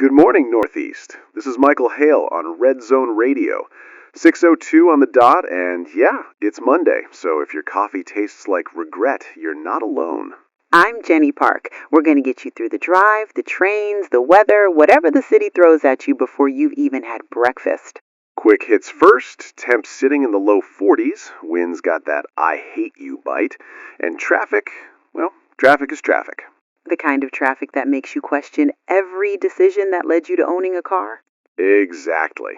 Good morning, Northeast. This is Michael Hale on Red Zone Radio. 6:02 on the dot, and yeah, it's Monday, so if your coffee tastes like regret, you're not alone. I'm Jenny Park. We're going to get you through the drive, the trains, the weather, whatever the city throws at you before you've even had breakfast. Quick hits first, temps sitting in the low 40s, wind's got that I hate you bite, and traffic, well, traffic is traffic. The kind of traffic that makes you question every decision that led you to owning a car? Exactly.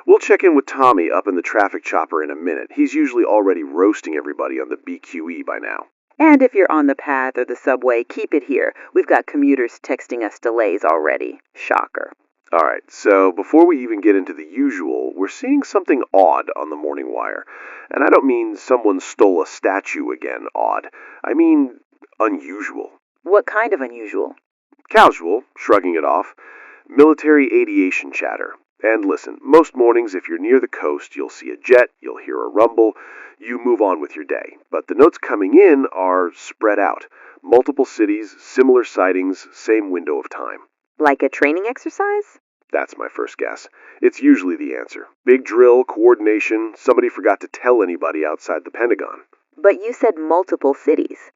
We'll check in with Tommy up in the traffic chopper in a minute. He's usually already roasting everybody on the BQE by now. And if you're on the path or the subway, keep it here. We've got commuters texting us delays already. Shocker. Alright, so before we even get into the usual, we're seeing something odd on the morning wire. And I don't mean someone stole a statue again odd. I mean unusual. What kind of unusual? Casual, shrugging it off. Military aviation chatter. And listen, most mornings if you're near the coast, you'll see a jet, you'll hear a rumble, you move on with your day. But the notes coming in are spread out. Multiple cities, similar sightings, same window of time. Like a training exercise? That's my first guess. It's usually the answer. Big drill, coordination, somebody forgot to tell anybody outside the Pentagon. But you said multiple cities.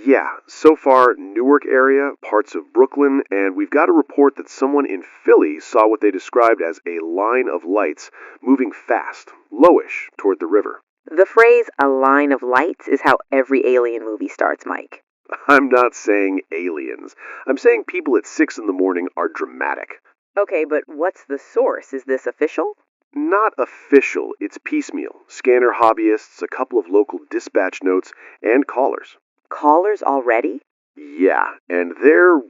Yeah, so far, Newark area, parts of Brooklyn, and we've got a report that someone in Philly saw what they described as a line of lights moving fast, lowish, toward the river. The phrase, a line of lights, is how every alien movie starts, Mike. I'm not saying aliens. I'm saying people at 6 in the morning are dramatic. Okay, but what's the source? Is this official? Not official, it's piecemeal. Scanner hobbyists, a couple of local dispatch notes, and callers. Callers already? Yeah, and they're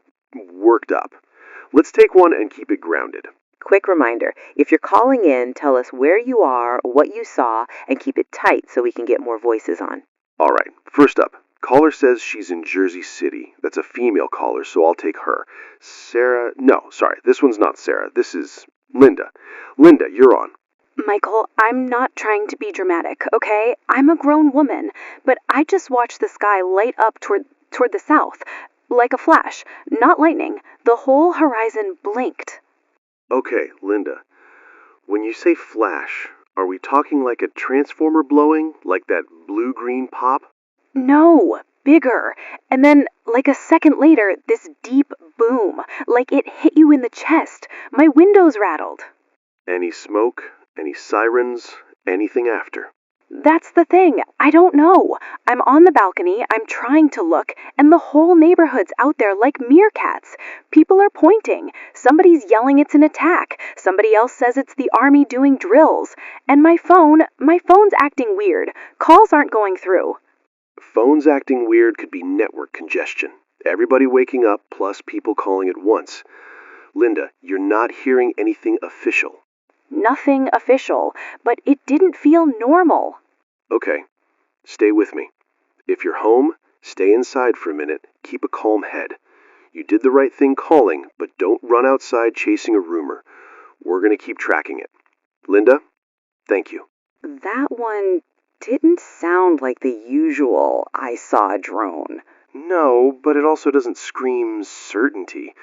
worked up. Let's take one and keep it grounded. Quick reminder, if you're calling in, tell us where you are, what you saw, and keep it tight so we can get more voices on. All right, first up, caller says she's in Jersey City. That's a female caller, so I'll take her. Sarah, no, sorry, this one's not Sarah. This is Linda. Linda, you're on. Michael, I'm not trying to be dramatic, okay? I'm a grown woman, but I just watched the sky light up toward the south, like a flash, not lightning. The whole horizon blinked. Okay, Linda, when you say flash, are we talking like a transformer blowing, like that blue-green pop? No, bigger. And then, like a second later, this deep boom, like it hit you in the chest. My windows rattled. Any smoke? Any sirens? Anything after? That's the thing. I don't know. I'm on the balcony, I'm trying to look, and the whole neighborhood's out there like meerkats. People are pointing. Somebody's yelling it's an attack. Somebody else says it's the army doing drills. And my phone's acting weird. Calls aren't going through. Phones acting weird could be network congestion. Everybody waking up plus people calling at once. Linda, you're not hearing anything official. Nothing official, but it didn't feel normal. Okay, stay with me. If you're home, stay inside for a minute, keep a calm head. You did the right thing calling, but don't run outside chasing a rumor. We're going to keep tracking it. Linda, thank you. That one didn't sound like the usual I saw a drone. No, but it also doesn't scream certainty.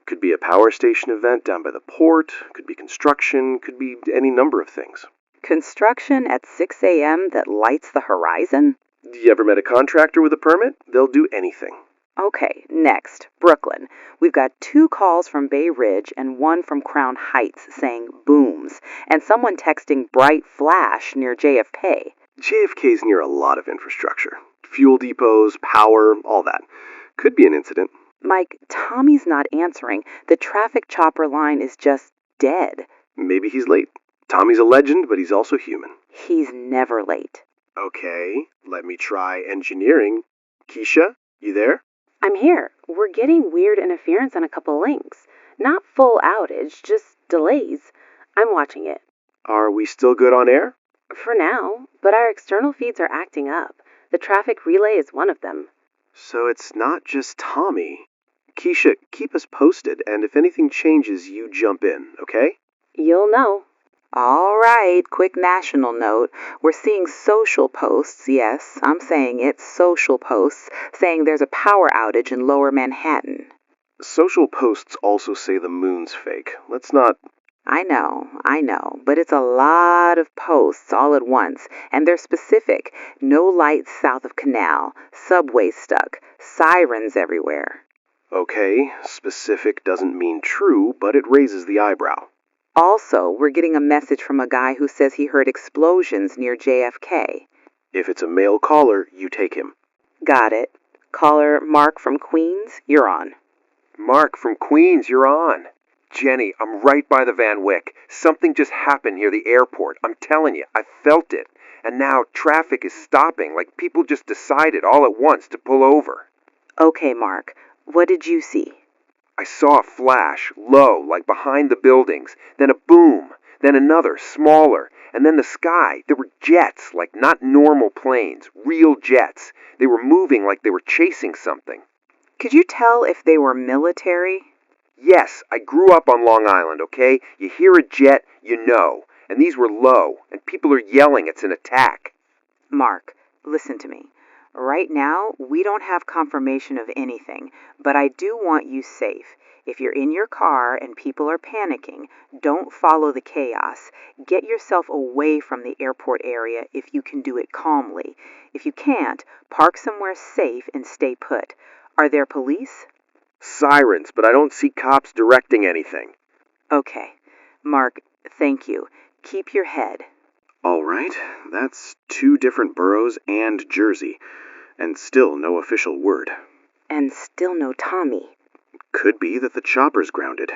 Could be a power station event down by the port, could be construction, could be any number of things. Construction at 6 a.m. that lights the horizon? You ever met a contractor with a permit? They'll do anything. Okay, next, Brooklyn. We've got 2 calls from Bay Ridge and 1 from Crown Heights saying booms, and someone texting bright flash near JFK. JFK's near a lot of infrastructure. Fuel depots, power, all that. Could be an incident. Mike, Tommy's not answering. The traffic chopper line is just dead. Maybe he's late. Tommy's a legend, but he's also human. He's never late. Okay, let me try engineering. Keisha, you there? I'm here. We're getting weird interference on a couple links. Not full outage, just delays. I'm watching it. Are we still good on air? For now, but our external feeds are acting up. The traffic relay is one of them. So it's not just Tommy. Keisha, keep us posted, and if anything changes, you jump in, okay? You'll know. All right, quick national note. We're seeing social posts, yes, I'm saying it, social posts, saying there's a power outage in Lower Manhattan. Social posts also say the moon's fake. Let's not... I know, but it's a lot of posts all at once, and they're specific. No lights south of canal, subways stuck, sirens everywhere. Okay, specific doesn't mean true, but it raises the eyebrow. Also, we're getting a message from a guy who says he heard explosions near JFK. If it's a male caller, you take him. Got it. Caller Mark from Queens, you're on. Mark from Queens, you're on. Jenny, I'm right by the Van Wyck. Something just happened near the airport. I'm telling you, I felt it. And now traffic is stopping, like people just decided all at once to pull over. Okay, Mark, what did you see? I saw a flash, low, like behind the buildings, then a boom, then another, smaller, and then the sky. There were jets, like not normal planes, real jets. They were moving like they were chasing something. Could you tell if they were military? Yes, I grew up on Long Island, okay? You hear a jet, you know. And these were low, and people are yelling it's an attack. Mark, listen to me. Right now, we don't have confirmation of anything, but I do want you safe. If you're in your car and people are panicking, don't follow the chaos. Get yourself away from the airport area if you can do it calmly. If you can't, park somewhere safe and stay put. Are there police? Sirens, but I don't see cops directing anything. Okay. Mark, thank you. Keep your head. All right, that's 2 different boroughs and Jersey, and still no official word. And still no Tommy. Could be that the chopper's grounded.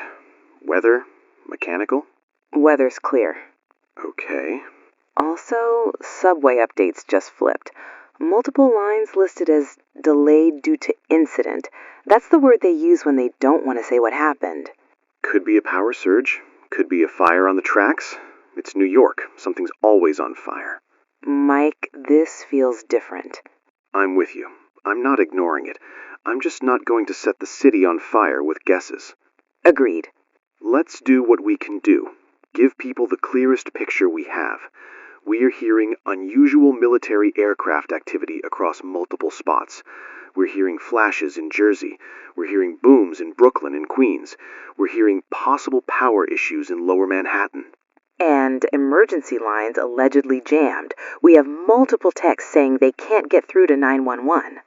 Weather? Mechanical? Weather's clear. Okay. Also, subway updates just flipped. Multiple lines listed as delayed due to incident. That's the word they use when they don't want to say what happened. Could be a power surge. Could be a fire on the tracks. It's New York. Something's always on fire. Mike, this feels different. I'm with you. I'm not ignoring it. I'm just not going to set the city on fire with guesses. Agreed. Let's do what we can do. Give people the clearest picture we have. We are hearing unusual military aircraft activity across multiple spots. We're hearing flashes in Jersey. We're hearing booms in Brooklyn and Queens. We're hearing possible power issues in Lower Manhattan. And emergency lines allegedly jammed. We have multiple texts saying they can't get through to 911.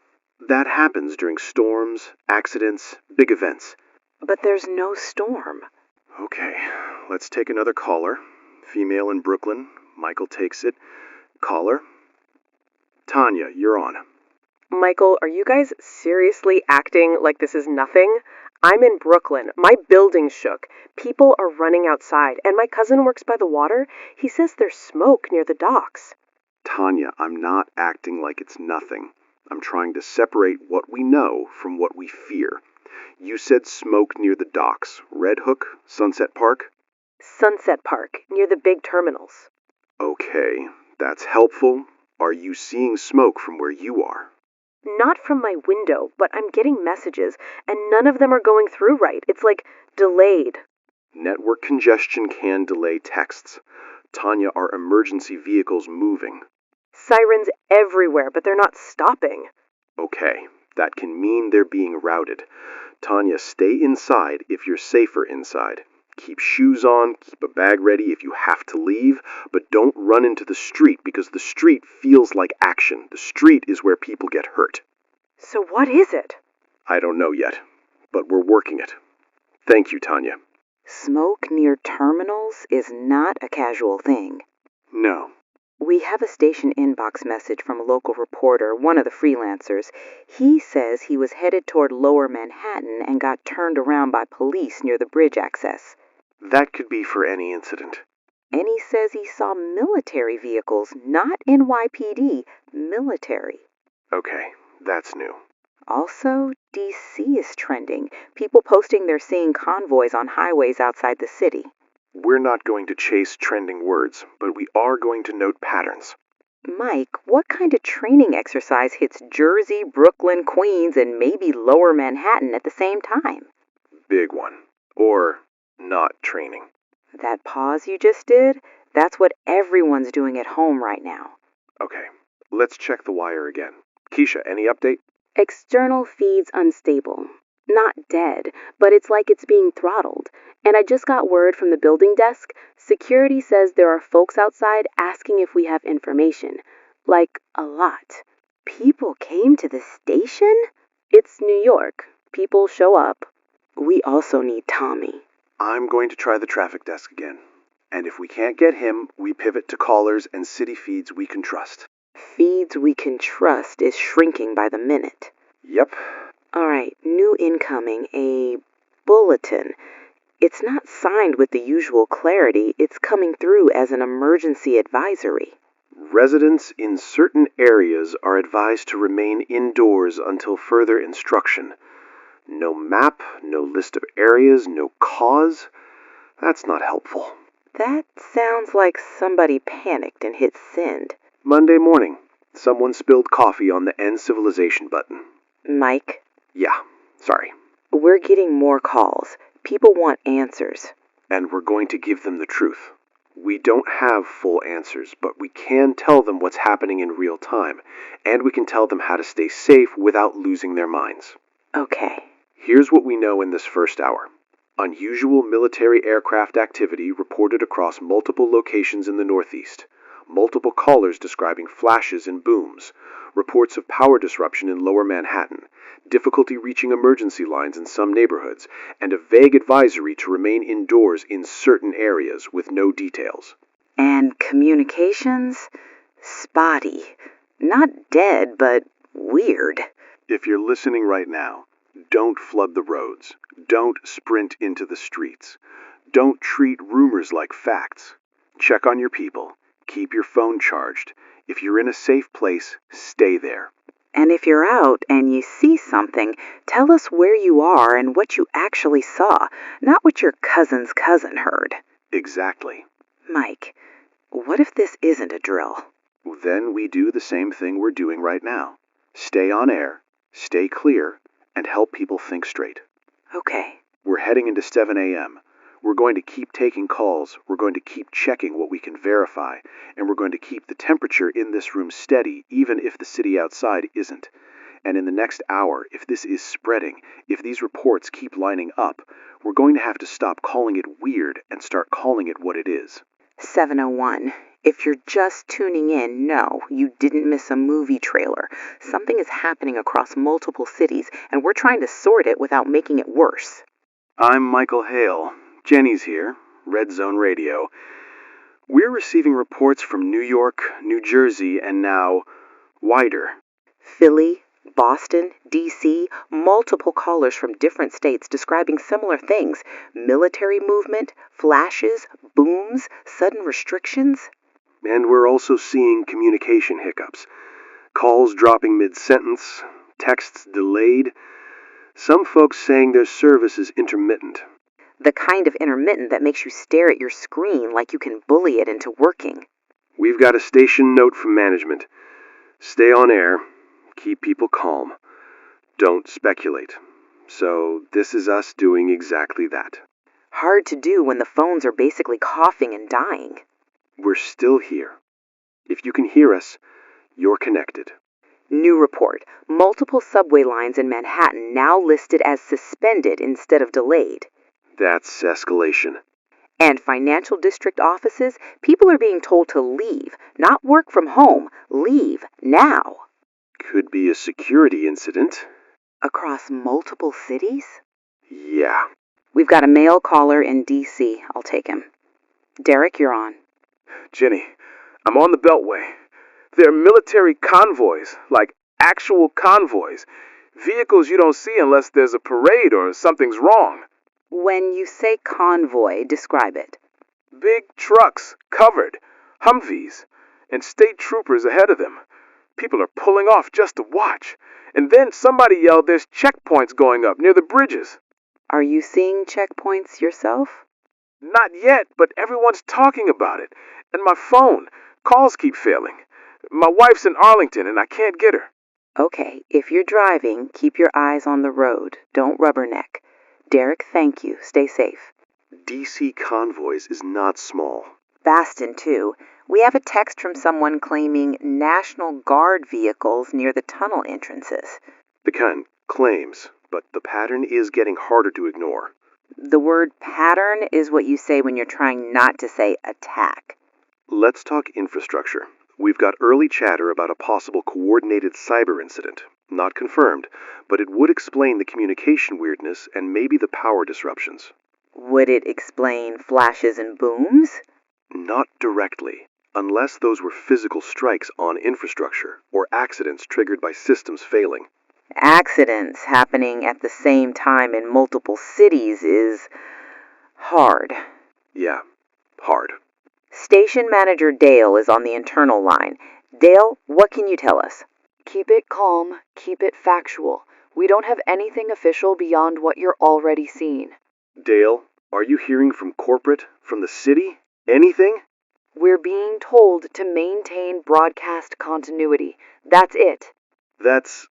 That happens during storms, accidents, big events. But there's no storm. Okay, let's take another caller. Female in Brooklyn. Michael takes it. Caller. Tanya, you're on. Michael, are you guys seriously acting like this is nothing? I'm in Brooklyn. My building shook. People are running outside, and my cousin works by the water. He says there's smoke near the docks. Tanya, I'm not acting like it's nothing. I'm trying to separate what we know from what we fear. You said smoke near the docks. Red Hook? Sunset Park? Sunset Park, near the big terminals. Okay, that's helpful. Are you seeing smoke from where you are? Not from my window, but I'm getting messages, and none of them are going through right. It's like delayed. Network congestion can delay texts. Tanya, are emergency vehicles moving? Sirens everywhere, but they're not stopping. Okay, that can mean they're being routed. Tanya, stay inside if you're safer inside. Keep shoes on, keep a bag ready if you have to leave, but don't run into the street because the street feels like action. The street is where people get hurt. So what is it? I don't know yet, but we're working it. Thank you, Tanya. Smoke near terminals is not a casual thing. No. We have a station inbox message from a local reporter, one of the freelancers. He says he was headed toward Lower Manhattan and got turned around by police near the bridge access. That could be for any incident. And he says he saw military vehicles, not NYPD, military. Okay, that's new. Also, DC is trending. People posting they're seeing convoys on highways outside the city. We're not going to chase trending words, but we are going to note patterns. Mike, what kind of training exercise hits Jersey, Brooklyn, Queens, and maybe Lower Manhattan at the same time? Big one. Or not training. That pause you just did? That's what everyone's doing at home right now. Okay, let's check the wire again. Keisha, any update? External feeds unstable. Not dead, but it's like it's being throttled. And I just got word from the building desk. Security says there are folks outside asking if we have information. Like, a lot. People came to the station? It's New York. People show up. We also need Tommy. I'm going to try the traffic desk again. And if we can't get him, we pivot to callers and city feeds we can trust. Feeds we can trust is shrinking by the minute. Yep. All right, new incoming, a bulletin. It's not signed with the usual clarity. It's coming through as an emergency advisory. Residents in certain areas are advised to remain indoors until further instruction. No map, no list of areas, no cause. That's not helpful. That sounds like somebody panicked and hit send. Monday morning, someone spilled coffee on the End Civilization button. Mike? Yeah, sorry. We're getting more calls. People want answers. And we're going to give them the truth. We don't have full answers, but we can tell them what's happening in real time, and we can tell them how to stay safe without losing their minds. Okay. Here's what we know in this first hour. Unusual military aircraft activity reported across multiple locations in the Northeast. Multiple callers describing flashes and booms. Reports of power disruption in Lower Manhattan. Difficulty reaching emergency lines in some neighborhoods, and a vague advisory to remain indoors in certain areas with no details. And communications? Spotty. Not dead, but weird. If you're listening right now, don't flood the roads. Don't sprint into the streets. Don't treat rumors like facts. Check on your people. Keep your phone charged. If you're in a safe place, stay there. And if you're out and you see something, tell us where you are and what you actually saw, not what your cousin's cousin heard. Exactly. Mike, what if this isn't a drill? Then we do the same thing we're doing right now. Stay on air, stay clear, and help people think straight. Okay. We're heading into 7 a.m. We're going to keep taking calls, we're going to keep checking what we can verify, and we're going to keep the temperature in this room steady even if the city outside isn't. And in the next hour, if this is spreading, if these reports keep lining up, we're going to have to stop calling it weird and start calling it what it is. 701. If you're just tuning in, no, you didn't miss a movie trailer. Something is happening across multiple cities, and we're trying to sort it without making it worse. I'm Michael Hale. Jenny's here, Red Zone Radio. We're receiving reports from New York, New Jersey, and now wider. Philly, Boston, D.C., multiple callers from different states describing similar things. Military movement, flashes, booms, sudden restrictions. And we're also seeing communication hiccups. Calls dropping mid-sentence, texts delayed. Some folks saying their service is intermittent. The kind of intermittent that makes you stare at your screen like you can bully it into working. We've got a station note from management. Stay on air. Keep people calm. Don't speculate. So this is us doing exactly that. Hard to do when the phones are basically coughing and dying. We're still here. If you can hear us, you're connected. New report. Multiple subway lines in Manhattan now listed as suspended instead of delayed. That's escalation. And financial district offices, people are being told to leave, not work from home. Leave now. Could be a security incident. Across multiple cities? Yeah. We've got a male caller in D.C. I'll take him. Derek, you're on. Jenny, I'm on the Beltway. There are military convoys, like actual convoys. Vehicles you don't see unless there's a parade or something's wrong. When you say convoy, describe it. Big trucks, covered, Humvees, and state troopers ahead of them. People are pulling off just to watch. And then somebody yelled there's checkpoints going up near the bridges. Are you seeing checkpoints yourself? Not yet, but everyone's talking about it. And my phone, calls keep failing. My wife's in Arlington and I can't get her. Okay, if you're driving, keep your eyes on the road. Don't rubberneck. Derek, thank you. Stay safe. DC convoys is not small. Baston, too. We have a text from someone claiming National Guard vehicles near the tunnel entrances. The kind claims, but the pattern is getting harder to ignore. The word pattern is what you say when you're trying not to say attack. Let's talk infrastructure. We've got early chatter about a possible coordinated cyber incident. Not confirmed, but it would explain the communication weirdness and maybe the power disruptions. Would it explain flashes and booms? Not directly, unless those were physical strikes on infrastructure or accidents triggered by systems failing. Accidents happening at the same time in multiple cities is hard. Yeah, hard. Station Manager Dale is on the internal line. Dale, what can you tell us? Keep it calm, keep it factual. We don't have anything official beyond what you're already seeing. Dale, are you hearing from corporate, from the city? Anything? We're being told to maintain broadcast continuity. That's it. That's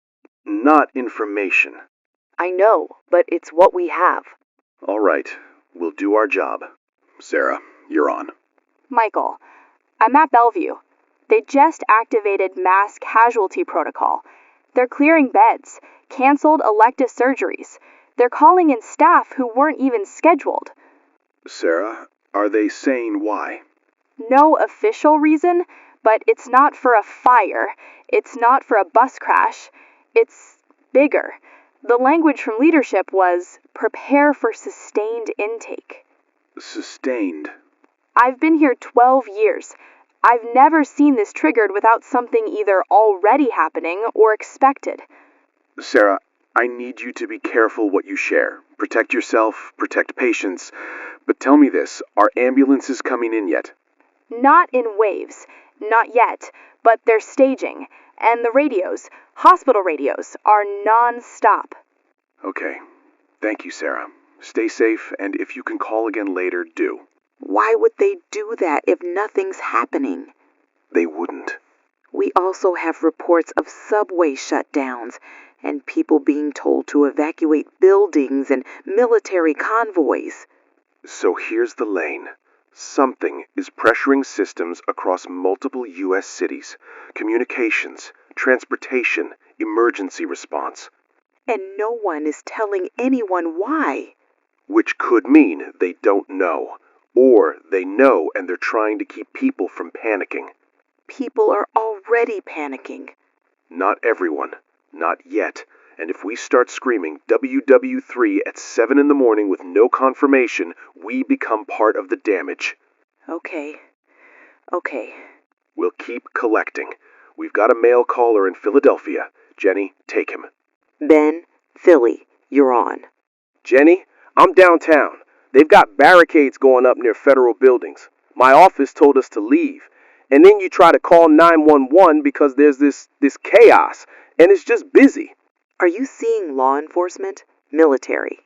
not information. I know, but it's what we have. All right, we'll do our job. Sarah, you're on. Michael, I'm at Bellevue. They just activated mass casualty protocol. They're clearing beds, canceled elective surgeries. They're calling in staff who weren't even scheduled. Sarah, are they saying why? No official reason, but it's not for a fire. It's not for a bus crash. It's bigger. The language from leadership was prepare for sustained intake. Sustained. I've been here 12 years. I've never seen this triggered without something either already happening or expected. Sarah, I need you to be careful what you share. Protect yourself, protect patients. But tell me this, are ambulances coming in yet? Not in waves. Not yet. But they're staging. And the radios, hospital radios, are non-stop. Okay. Thank you, Sarah. Stay safe, and if you can call again later, do. Why would they do that if nothing's happening? They wouldn't. We also have reports of subway shutdowns and people being told to evacuate buildings and military convoys. So here's the lane. Something is pressuring systems across multiple U.S. cities. Communications, transportation, emergency response. And no one is telling anyone why. Which could mean they don't know. Or they know and they're trying to keep people from panicking. People are already panicking. Not everyone. Not yet. And if we start screaming WW3 at 7 in the morning with no confirmation, we become part of the damage. Okay. We'll keep collecting. We've got a mail caller in Philadelphia. Jenny, take him. Ben, Philly, you're on. Jenny, I'm downtown. They've got barricades going up near federal buildings. My office told us to leave. And then you try to call 911 because there's this chaos, and it's just busy. Are you seeing law enforcement? Military?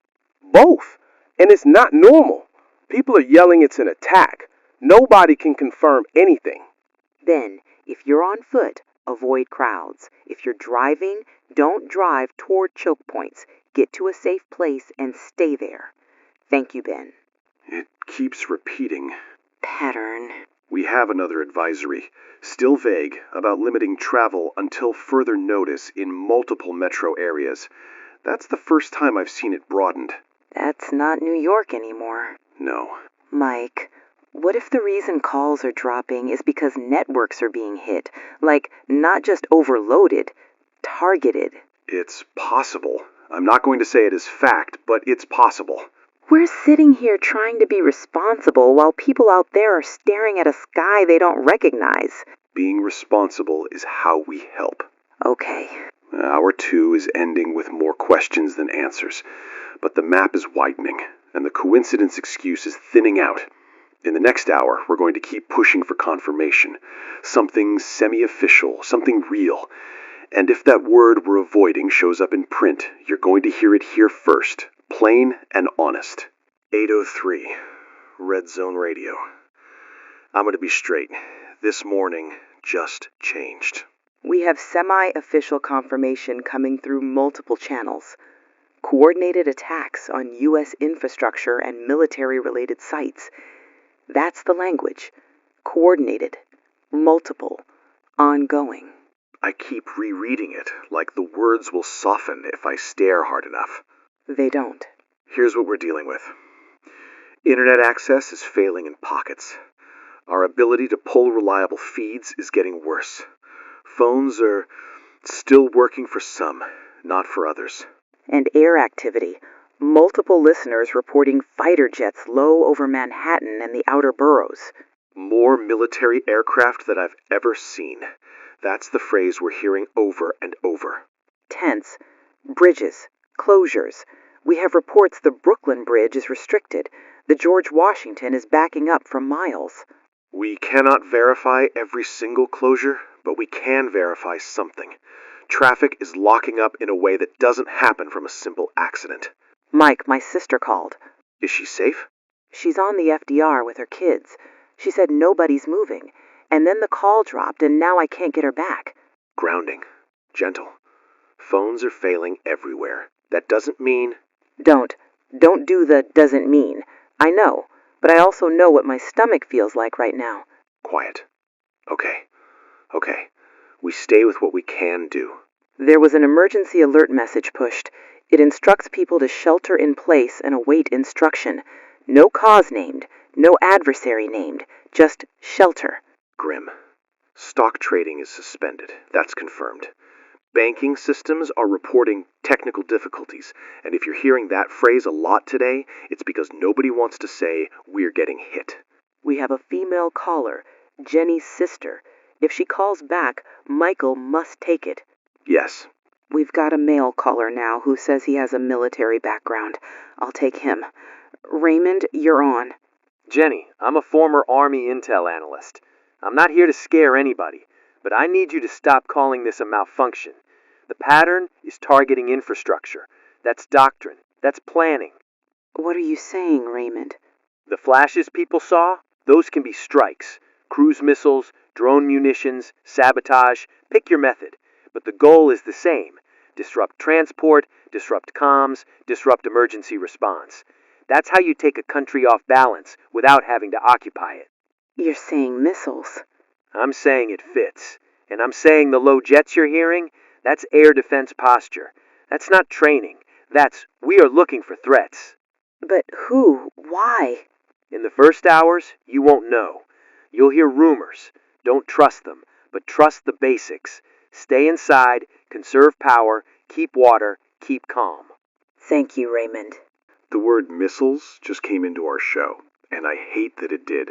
Both. And it's not normal. People are yelling it's an attack. Nobody can confirm anything. Ben, if you're on foot, avoid crowds. If you're driving, don't drive toward choke points. Get to a safe place and stay there. Thank you, Ben. It keeps repeating. Pattern. We have another advisory, still vague, about limiting travel until further notice in multiple metro areas. That's the first time I've seen it broadened. That's not New York anymore. No. Mike, what if the reason calls are dropping is because networks are being hit? Like, not just overloaded, targeted. It's possible. I'm not going to say it is fact, but it's possible. We're sitting here trying to be responsible while people out there are staring at a sky they don't recognize. Being responsible is how we help. Okay. Hour 2 is ending with more questions than answers, but the map is widening, and the coincidence excuse is thinning out. In the next hour, we're going to keep pushing for confirmation. Something semi-official, something real. And if that word we're avoiding shows up in print, you're going to hear it here first. Plain and honest. 803, Red Zone Radio. I'm going to be straight. This morning just changed. We have semi-official confirmation coming through multiple channels. Coordinated attacks on U.S. infrastructure and military-related sites. That's the language. Coordinated. Multiple. Ongoing. I keep rereading it, like the words will soften if I stare hard enough. They don't. Here's what we're dealing with. Internet access is failing in pockets. Our ability to pull reliable feeds is getting worse. Phones are still working for some, not for others. And air activity. Multiple listeners reporting fighter jets low over Manhattan and the outer boroughs. More military aircraft than I've ever seen. That's the phrase we're hearing over and over. Tense. Bridges. Closures. We have reports the Brooklyn Bridge is restricted. The George Washington is backing up for miles. We cannot verify every single closure, but we can verify something. Traffic is locking up in a way that doesn't happen from a simple accident. Mike, my sister called. Is she safe? She's on the FDR with her kids. She said nobody's moving. And then the call dropped, and now I can't get her back. Grounding. Gentle. Phones are failing everywhere. That doesn't mean... Don't do the doesn't mean. I know, but I also know what my stomach feels like right now. Quiet. Okay. We stay with what we can do. There was an emergency alert message pushed. It instructs people to shelter in place and await instruction. No cause named, no adversary named, just shelter. Grim. Stock trading is suspended. That's confirmed. Banking systems are reporting technical difficulties, and if you're hearing that phrase a lot today, it's because nobody wants to say we're getting hit. We have a female caller, Jenny's sister. If she calls back, Michael must take it. Yes. We've got a male caller now who says he has a military background. I'll take him. Raymond, you're on. Jenny, I'm a former Army intel analyst. I'm not here to scare anybody, but I need you to stop calling this a malfunction. The pattern is targeting infrastructure. That's doctrine. That's planning. What are you saying, Raymond? The flashes people saw, those can be strikes. Cruise missiles, drone munitions, sabotage, pick your method. But the goal is the same. Disrupt transport, disrupt comms, disrupt emergency response. That's how you take a country off balance without having to occupy it. You're saying missiles. I'm saying it fits. And I'm saying the low jets you're hearing, that's air defense posture. That's not training. That's, we are looking for threats. But who? Why? In the first hours, you won't know. You'll hear rumors. Don't trust them, but trust the basics. Stay inside, conserve power, keep water, keep calm. Thank you, Raymond. The word missiles just came into our show, and I hate that it did.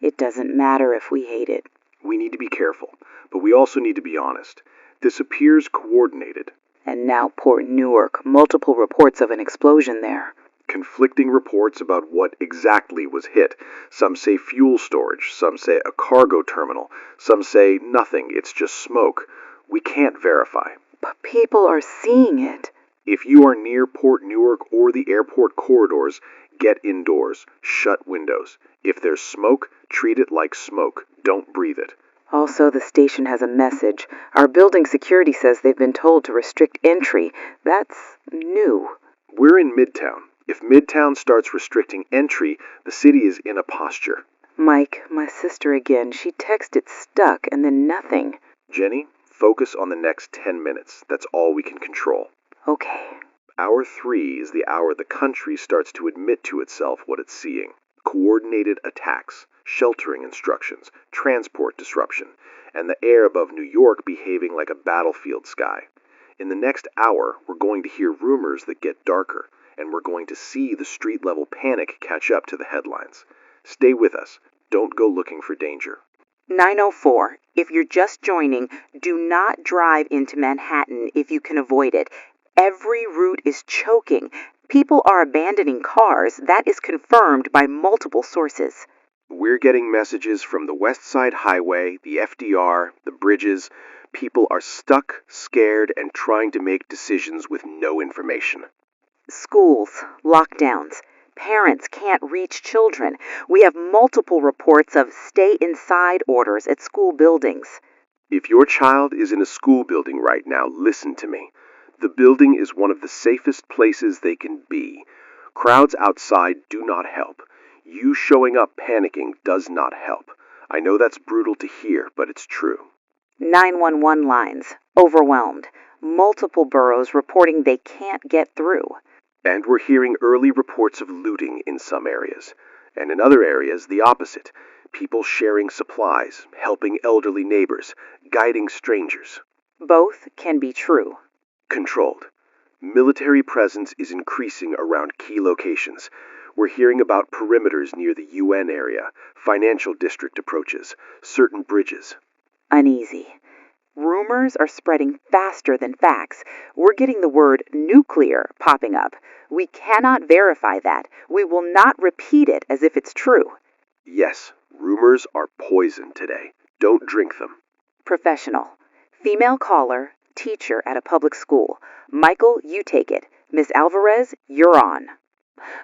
It doesn't matter if we hate it. We need to be careful, but we also need to be honest. This appears coordinated. And now Port Newark, multiple reports of an explosion there. Conflicting reports about what exactly was hit. Some say fuel storage, some say a cargo terminal, some say nothing, it's just smoke. We can't verify. But people are seeing it. If you are near Port Newark or the airport corridors, get indoors, shut windows. If there's smoke, treat it like smoke. Don't breathe it. Also, the station has a message. Our building security says they've been told to restrict entry. That's new. We're in Midtown. If Midtown starts restricting entry, the city is in a posture. Mike, my sister again, she texted stuck and then nothing. Jenny, focus on the next 10 minutes. That's all we can control. Okay. Hour 3 is the hour the country starts to admit to itself what it's seeing. Coordinated attacks, sheltering instructions, transport disruption, and the air above New York behaving like a battlefield sky. In the next hour, we're going to hear rumors that get darker, and we're going to see the street-level panic catch up to the headlines. Stay with us. Don't go looking for danger. 904. If you're just joining, do not drive into Manhattan if you can avoid it. Every route is choking. People are abandoning cars. That is confirmed by multiple sources. We're getting messages from the West Side Highway, the FDR, the bridges. People are stuck, scared, and trying to make decisions with no information. Schools, lockdowns. Parents can't reach children. We have multiple reports of stay inside orders at school buildings. If your child is in a school building right now, listen to me. The building is one of the safest places they can be. Crowds outside do not help. You showing up panicking does not help. I know that's brutal to hear, but it's true. 911 lines, overwhelmed. Multiple boroughs reporting they can't get through. And we're hearing early reports of looting in some areas. And in other areas, the opposite. People sharing supplies, helping elderly neighbors, guiding strangers. Both can be true. Controlled. Military presence is increasing around key locations. We're hearing about perimeters near the UN area, financial district approaches, certain bridges. Uneasy. Rumors are spreading faster than facts. We're getting the word nuclear popping up. We cannot verify that. We will not repeat it as if it's true. Yes, rumors are poison today. Don't drink them. Professional. Female caller, teacher at a public school. Michael, you take it. Miss Alvarez, you're on.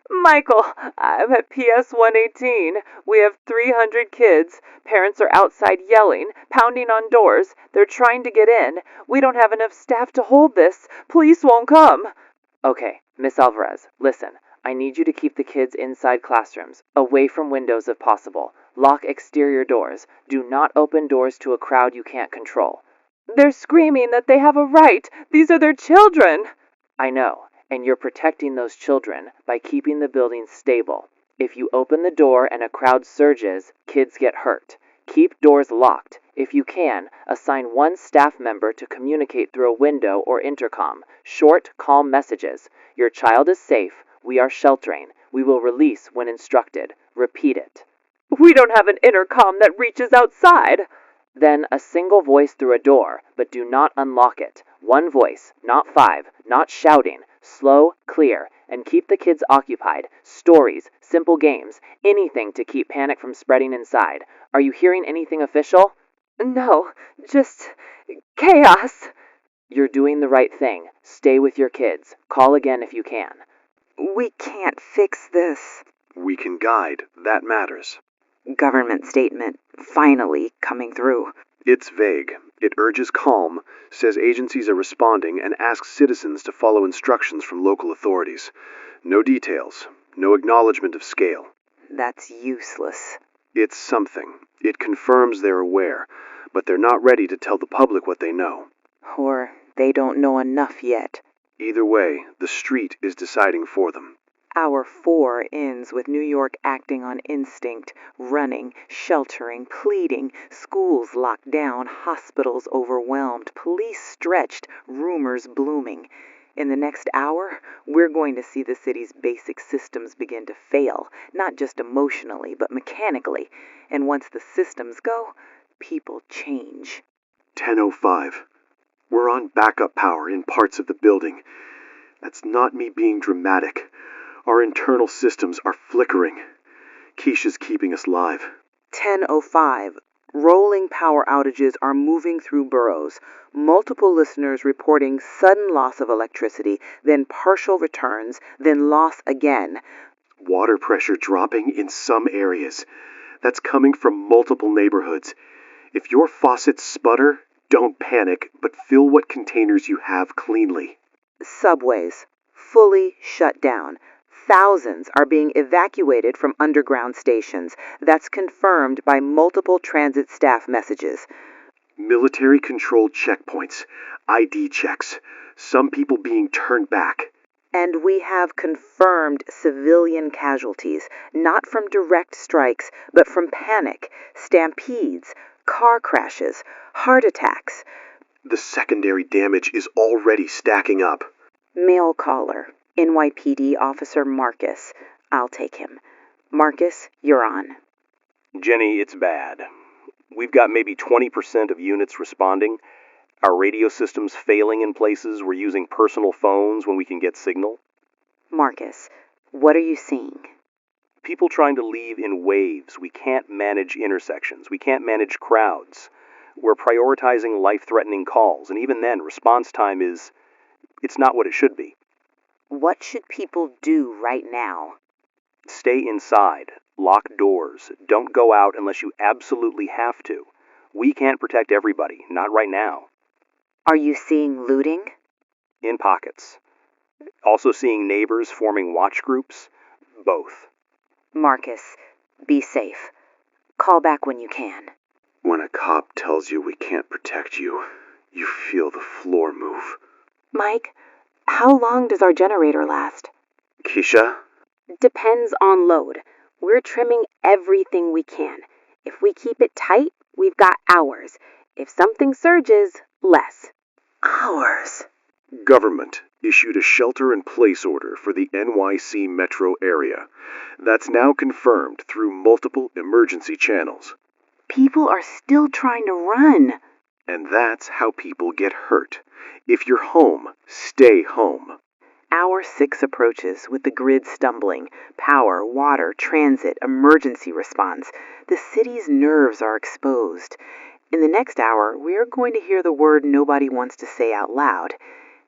Michael, I'm at PS 118. We have 300 kids. Parents are outside yelling, pounding on doors. They're trying to get in. We don't have enough staff to hold this. Police won't come. Okay, Miss Alvarez, listen. I need you to keep the kids inside classrooms, away from windows if possible. Lock exterior doors. Do not open doors to a crowd you can't control. They're screaming that they have a right. These are their children. I know. And you're protecting those children by keeping the building stable. If you open the door and a crowd surges, kids get hurt. Keep doors locked. If you can, assign one staff member to communicate through a window or intercom. Short, calm messages. Your child is safe. We are sheltering. We will release when instructed. Repeat it. We don't have an intercom that reaches outside. Then a single voice through a door, but do not unlock it. One voice, not five, not shouting. Slow, clear, and keep the kids occupied. Stories, simple games, anything to keep panic from spreading inside. Are you hearing anything official? No, just chaos. You're doing the right thing. Stay with your kids. Call again if you can. We can't fix this. We can guide. That matters. Government statement finally coming through. It's vague. It urges calm, says agencies are responding, and asks citizens to follow instructions from local authorities. No details. No acknowledgement of scale. That's useless. It's something. It confirms they're aware, but they're not ready to tell the public what they know. Or they don't know enough yet. Either way, the street is deciding for them. Hour 4 ends with New York acting on instinct, running, sheltering, pleading, schools locked down, hospitals overwhelmed, police stretched, rumors blooming. In the next hour, we're going to see the city's basic systems begin to fail, not just emotionally, but mechanically. And once the systems go, people change. 10:05. We're on backup power in parts of the building. That's not me being dramatic. Our internal systems are flickering. Keisha's keeping us live. 10:05. Rolling power outages are moving through boroughs. Multiple listeners reporting sudden loss of electricity, then partial returns, then loss again. Water pressure dropping in some areas. That's coming from multiple neighborhoods. If your faucets sputter, don't panic, but fill what containers you have cleanly. Subways fully shut down. Thousands are being evacuated from underground stations. That's confirmed by multiple transit staff messages. Military-controlled checkpoints, ID checks, some people being turned back. And we have confirmed civilian casualties, not from direct strikes, but from panic, stampedes, car crashes, heart attacks. The secondary damage is already stacking up. Mail caller, NYPD Officer Marcus. I'll take him. Marcus, you're on. Jenny, it's bad. We've got maybe 20% of units responding. Our radio system's failing in places. We're using personal phones when we can get signal. Marcus, what are you seeing? People trying to leave in waves. We can't manage intersections. We can't manage crowds. We're prioritizing life-threatening calls, and even then, response time it's not what it should be. What should people do right now? Stay inside. Lock doors. Don't go out unless you absolutely have to. We can't protect everybody, not right now. Are you seeing looting? In pockets. Also seeing neighbors forming watch groups. Both. Marcus, be safe. Call back when you can. When a cop tells you we can't protect you, you feel the floor move. Mike, how long does our generator last? Keisha? Depends on load. We're trimming everything we can. If we keep it tight, we've got hours. If something surges, less. Hours. Government issued a shelter-in-place order for the NYC metro area. That's now confirmed through multiple emergency channels. People are still trying to run. And that's how people get hurt. If you're home, stay home. Hour 6 approaches with the grid stumbling. Power, water, transit, emergency response. The city's nerves are exposed. In the next hour, we're going to hear the word nobody wants to say out loud.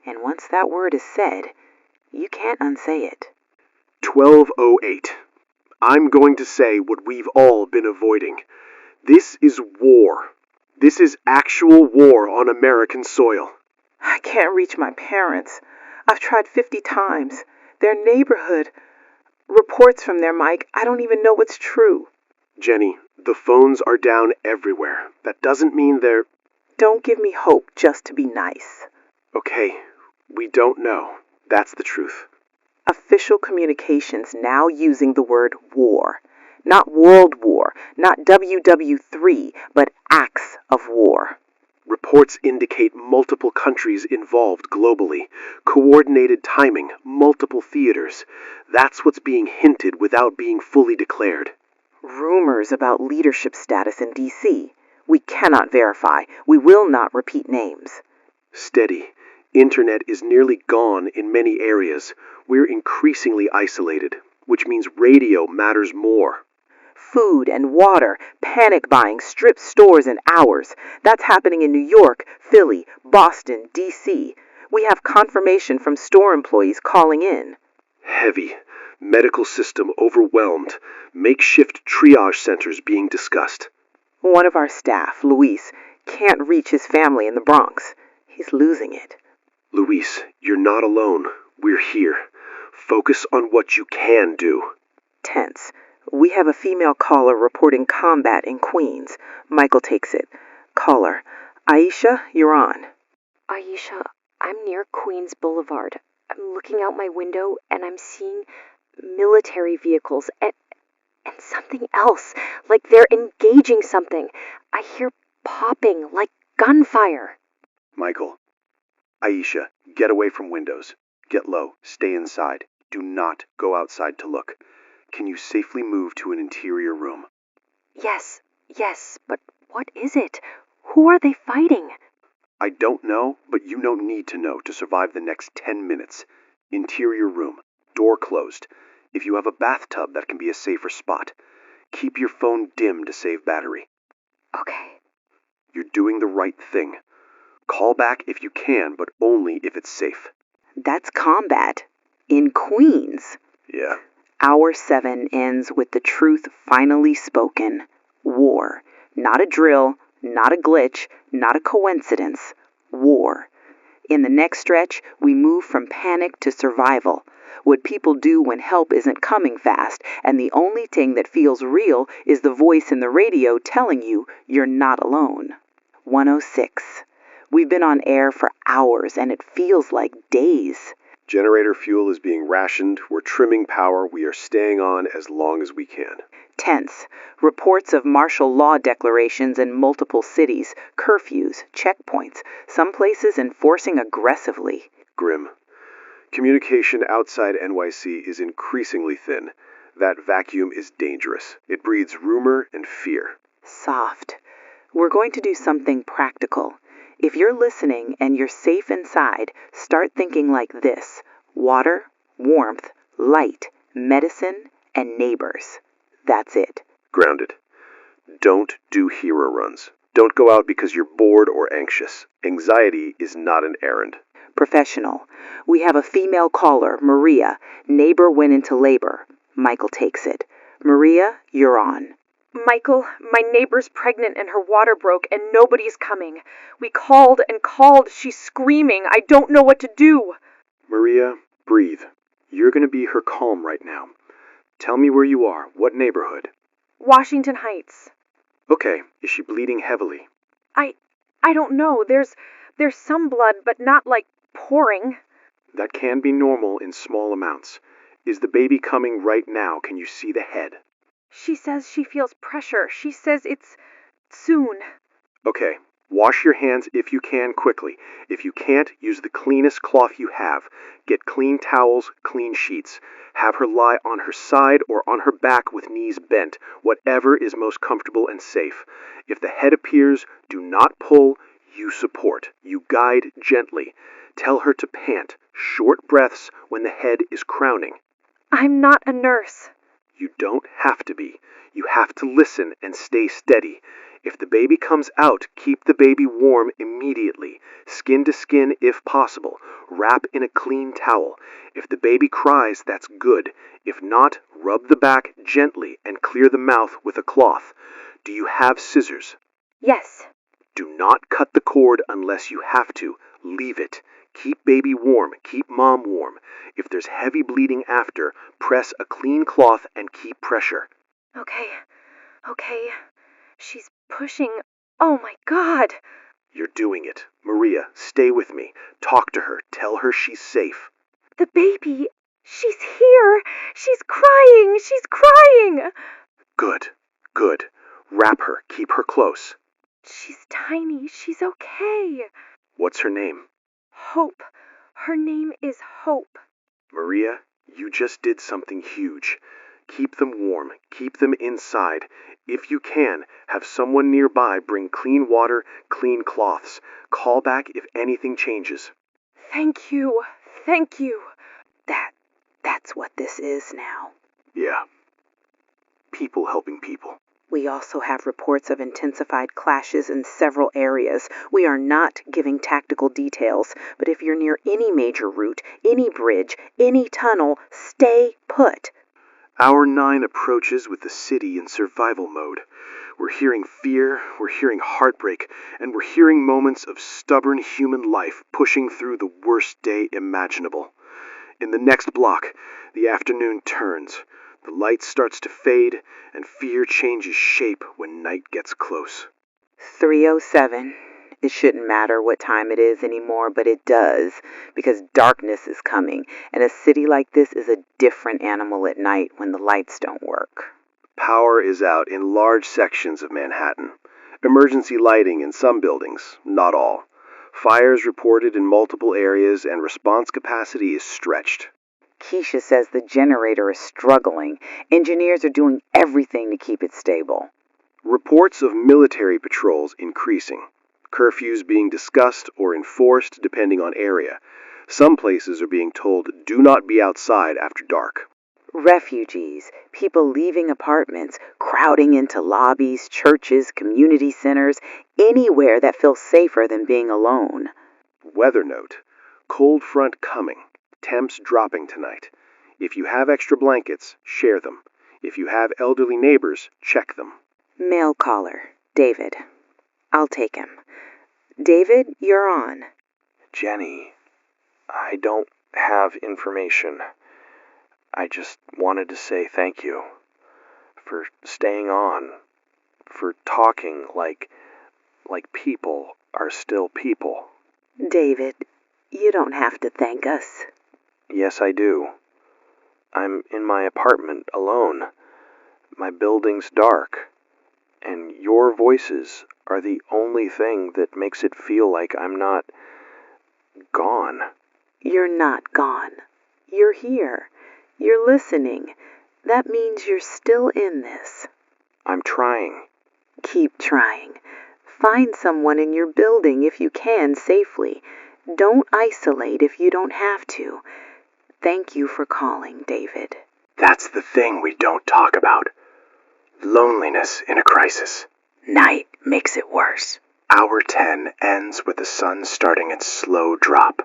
And once that word is said, you can't unsay it. 12:08. I'm going to say what we've all been avoiding. This is war. This is actual war on American soil. I can't reach my parents. I've tried 50 times. Their neighborhood. Reports from there, Mike. I don't even know what's true. Jenny, the phones are down everywhere. That doesn't mean they're... Don't give me hope just to be nice. Okay, we don't know. That's the truth. Official communications now using the word war. Not World War, not WW3, but acts of war. Reports indicate multiple countries involved globally. Coordinated timing, multiple theaters. That's what's being hinted without being fully declared. Rumors about leadership status in D.C. We cannot verify. We will not repeat names. Steady. Internet is nearly gone in many areas. We're increasingly isolated, which means radio matters more. Food and water, panic buying, strip stores in hours. That's happening in New York, Philly, Boston, D.C. We have confirmation from store employees calling in. Heavy. Medical system overwhelmed. Makeshift triage centers being discussed. One of our staff, Luis, can't reach his family in the Bronx. He's losing it. Luis, you're not alone. We're here. Focus on what you can do. Tense. We have a female caller reporting combat in Queens. Michael takes it. Caller. Aisha, you're on. Aisha, I'm near Queens Boulevard. I'm looking out my window and I'm seeing military vehicles and something else, like they're engaging something. I hear popping, like gunfire. Michael. Aisha, get away from windows. Get low. Stay inside. Do not go outside to look. Can you safely move to an interior room? Yes, but what is it? Who are they fighting? I don't know, but you don't need to know to survive the next 10 minutes. Interior room. Door closed. If you have a bathtub, that can be a safer spot. Keep your phone dim to save battery. Okay. You're doing the right thing. Call back if you can, but only if it's safe. That's combat. In Queens. Yeah. Hour 7 ends with the truth finally spoken. War. Not a drill, not a glitch, not a coincidence. War. In the next stretch, we move from panic to survival. What people do when help isn't coming fast, and the only thing that feels real is the voice in the radio telling you you're not alone. 106. We've been on air for hours, and it feels like days. Generator fuel is being rationed. We're trimming power. We are staying on as long as we can. Tense. Reports of martial law declarations in multiple cities, curfews, checkpoints, some places enforcing aggressively. Grim. Communication outside NYC is increasingly thin. That vacuum is dangerous. It breeds rumor and fear. Soft. We're going to do something practical. If you're listening and you're safe inside, start thinking like this: water, warmth, light, medicine, and neighbors. That's it. Grounded. Don't do hero runs. Don't go out because you're bored or anxious. Anxiety is not an errand. Professional. We have a female caller, Maria. Neighbor went into labor. Michael takes it. Maria, you're on. Michael, my neighbor's pregnant and her water broke and nobody's coming. We called and called. She's screaming. I don't know what to do. Maria, breathe. You're going to be her calm right now. Tell me where you are. What neighborhood? Washington Heights. Okay, is she bleeding heavily? I don't know. There's some blood, but not like pouring. That can be normal in small amounts. Is the baby coming right now? Can you see the head? She says she feels pressure. She says it's soon. Okay, wash your hands if you can quickly. If you can't, use the cleanest cloth you have. Get clean towels, clean sheets. Have her lie on her side or on her back with knees bent, whatever is most comfortable and safe. If the head appears, do not pull, you support. You guide gently. Tell her to pant, short breaths when the head is crowning. I'm not a nurse. You don't have to be. You have to listen and stay steady. If the baby comes out, keep the baby warm immediately, skin to skin if possible. Wrap in a clean towel. If the baby cries, that's good. If not, rub the back gently and clear the mouth with a cloth. Do you have scissors? Yes. Do not cut the cord unless you have to. Leave it. Keep baby warm. Keep mom warm. If there's heavy bleeding after, press a clean cloth and keep pressure. Okay. She's pushing. Oh my God. You're doing it. Maria, stay with me. Talk to her. Tell her she's safe. The baby. She's here. She's crying. She's crying. Good. Good. Wrap her. Keep her close. She's tiny. She's okay. What's her name? Hope. Her name is Hope. Maria, you just did something huge. Keep them warm. Keep them inside. If you can, have someone nearby bring clean water, clean cloths. Call back if anything changes. Thank you. Thank you. That's what this is now. Yeah. People helping people. We also have reports of intensified clashes in several areas. We are not giving tactical details, but if you're near any major route, any bridge, any tunnel, stay put. Hour 9 approaches with the city in survival mode. We're hearing fear, we're hearing heartbreak, and we're hearing moments of stubborn human life pushing through the worst day imaginable. In the next block, the afternoon turns. The light starts to fade, and fear changes shape when night gets close. 3:07. It shouldn't matter what time it is anymore, but it does, because darkness is coming, and a city like this is a different animal at night when the lights don't work. Power is out in large sections of Manhattan. Emergency lighting in some buildings, not all. Fires reported in multiple areas, and response capacity is stretched. Keisha says the generator is struggling. Engineers are doing everything to keep it stable. Reports of military patrols increasing. Curfews being discussed or enforced depending on area. Some places are being told do not be outside after dark. Refugees, people leaving apartments, crowding into lobbies, churches, community centers, anywhere that feels safer than being alone. Weather note. Cold front coming. Temps dropping tonight. If you have extra blankets, share them. If you have elderly neighbors, check them. Mail caller, David. I'll take him. David, you're on. Jenny, I don't have information. I just wanted to say thank you for staying on, for talking like people are still people. David, you don't have to thank us. Yes, I do. I'm in my apartment alone. My building's dark, and your voices are the only thing that makes it feel like I'm not gone. You're not gone. You're here. You're listening. That means you're still in this. I'm trying. Keep trying. Find someone in your building if you can safely. Don't isolate if you don't have to. Thank you for calling, David. That's the thing we don't talk about. Loneliness in a crisis. Night makes it worse. Hour 10 ends with the sun starting its slow drop,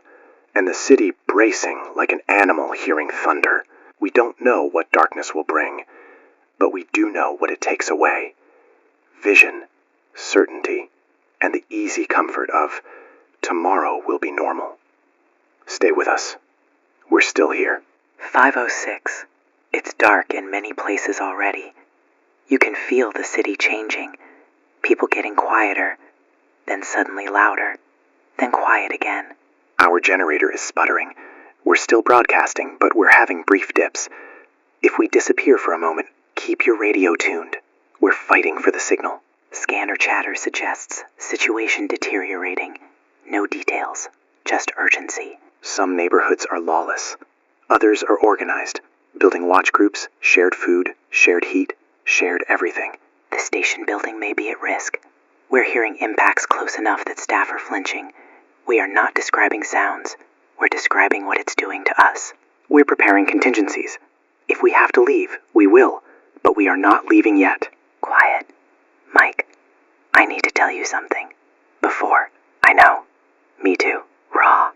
and the city bracing like an animal hearing thunder. We don't know what darkness will bring, but we do know what it takes away. Vision, certainty, and the easy comfort of tomorrow will be normal. Stay with us. We're still here. 5:06. It's dark in many places already. You can feel the city changing. People getting quieter, then suddenly louder, then quiet again. Our generator is sputtering. We're still broadcasting, but we're having brief dips. If we disappear for a moment, keep your radio tuned. We're fighting for the signal. Scanner chatter suggests situation deteriorating. No details, just urgency. Some neighborhoods are lawless. Others are organized, building watch groups, shared food, shared heat, shared everything. The station building may be at risk. We're hearing impacts close enough that staff are flinching. We are not describing sounds. We're describing what it's doing to us. We're preparing contingencies. If we have to leave, we will, but we are not leaving yet. Quiet. Mike, I need to tell you something. Before. I know. Me too. Raw.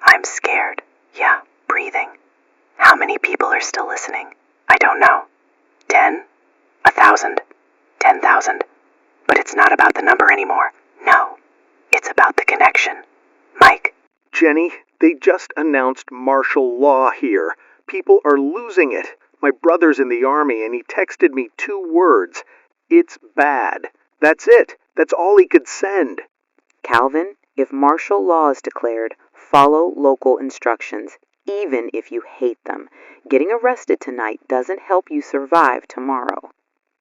I'm scared. Yeah, breathing. How many people are still listening? I don't know. 10? 1,000? 10,000? But it's not about the number anymore. No. It's about the connection. Mike. Jenny, they just announced martial law here. People are losing it. My brother's in the army and he texted me 2 words. It's bad. That's it. That's all he could send. Calvin, if martial law is declared, follow local instructions, even if you hate them. Getting arrested tonight doesn't help you survive tomorrow.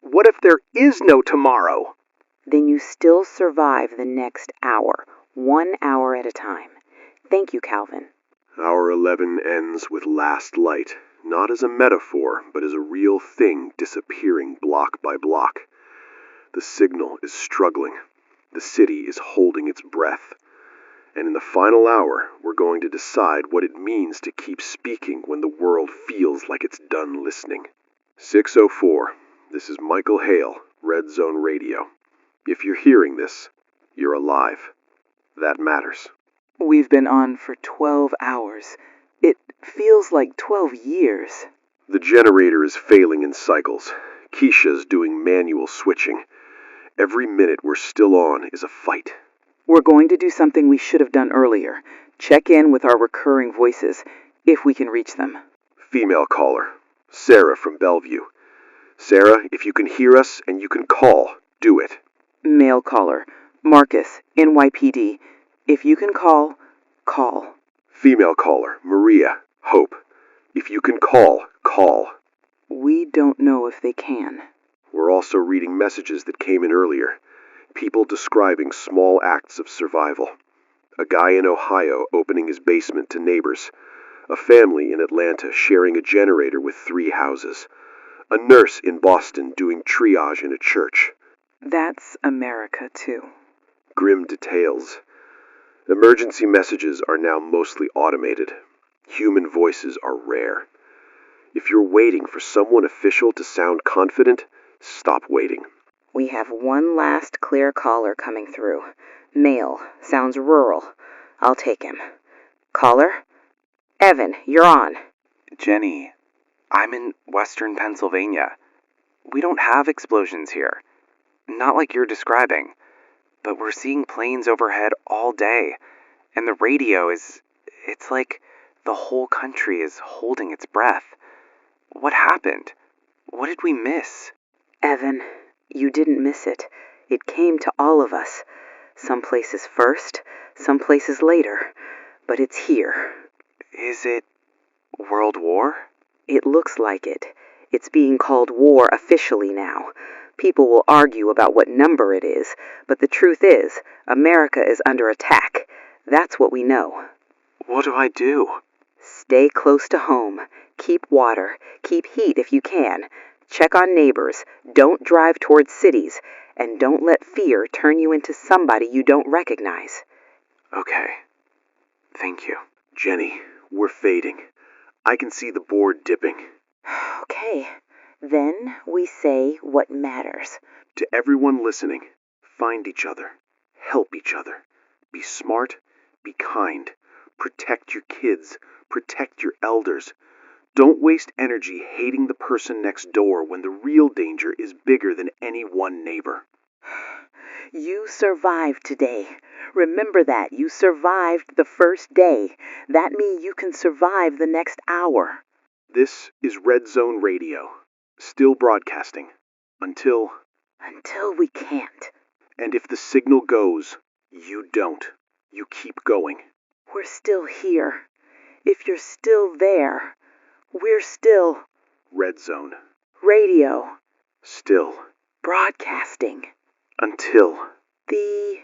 What if there is no tomorrow? Then you still survive the next hour, 1 hour at a time. Thank you, Calvin. Hour 11 ends with last light, not as a metaphor, but as a real thing disappearing block by block. The signal is struggling. The city is holding its breath. And in the final hour, we're going to decide what it means to keep speaking when the world feels like it's done listening. 6:04. This is Michael Hale, Red Zone Radio. If you're hearing this, you're alive. That matters. We've been on for 12 hours. It feels like 12 years. The generator is failing in cycles. Keisha's doing manual switching. Every minute we're still on is a fight. We're going to do something we should have done earlier. Check in with our recurring voices, if we can reach them. Female caller. Sarah from Bellevue. Sarah, if you can hear us and you can call, do it. Male caller. Marcus, NYPD. If you can call, call. Female caller. Maria. Hope. If you can call, call. We don't know if they can. We're also reading messages that came in earlier. People describing small acts of survival. A guy in Ohio opening his basement to neighbors. A family in Atlanta sharing a generator with 3 houses. A nurse in Boston doing triage in a church. That's America, too. Grim details. Emergency messages are now mostly automated. Human voices are rare. If you're waiting for someone official to sound confident, stop waiting. We have one last clear caller coming through. Male. Sounds rural. I'll take him. Caller? Evan, you're on. Jenny, I'm in western Pennsylvania. We don't have explosions here. Not like you're describing. But we're seeing planes overhead all day. And the radio it's like the whole country is holding its breath. What happened? What did we miss? Evan, you didn't miss it. It came to all of us. Some places first, some places later. But it's here. Is it World War? It looks like it. It's being called war officially now. People will argue about what number it is, but the truth is, America is under attack. That's what we know. What do I do? Stay close to home. Keep water. Keep heat if you can. Check on neighbors. Don't drive towards cities. And don't let fear turn you into somebody you don't recognize. Okay. Thank you. Jenny, we're fading. I can see the board dipping. Okay. Then we say what matters. To everyone listening, find each other. Help each other. Be smart. Be kind. Protect your kids. Protect your elders. Don't waste energy hating the person next door when the real danger is bigger than any one neighbor. You survived today. Remember that. You survived the first day. That means you can survive the next hour. This is Red Zone Radio. Still broadcasting. Until we can't. And if the signal goes, you don't. You keep going. We're still here. If you're still there, we're still Red zone. radio, Still. broadcasting. Until. The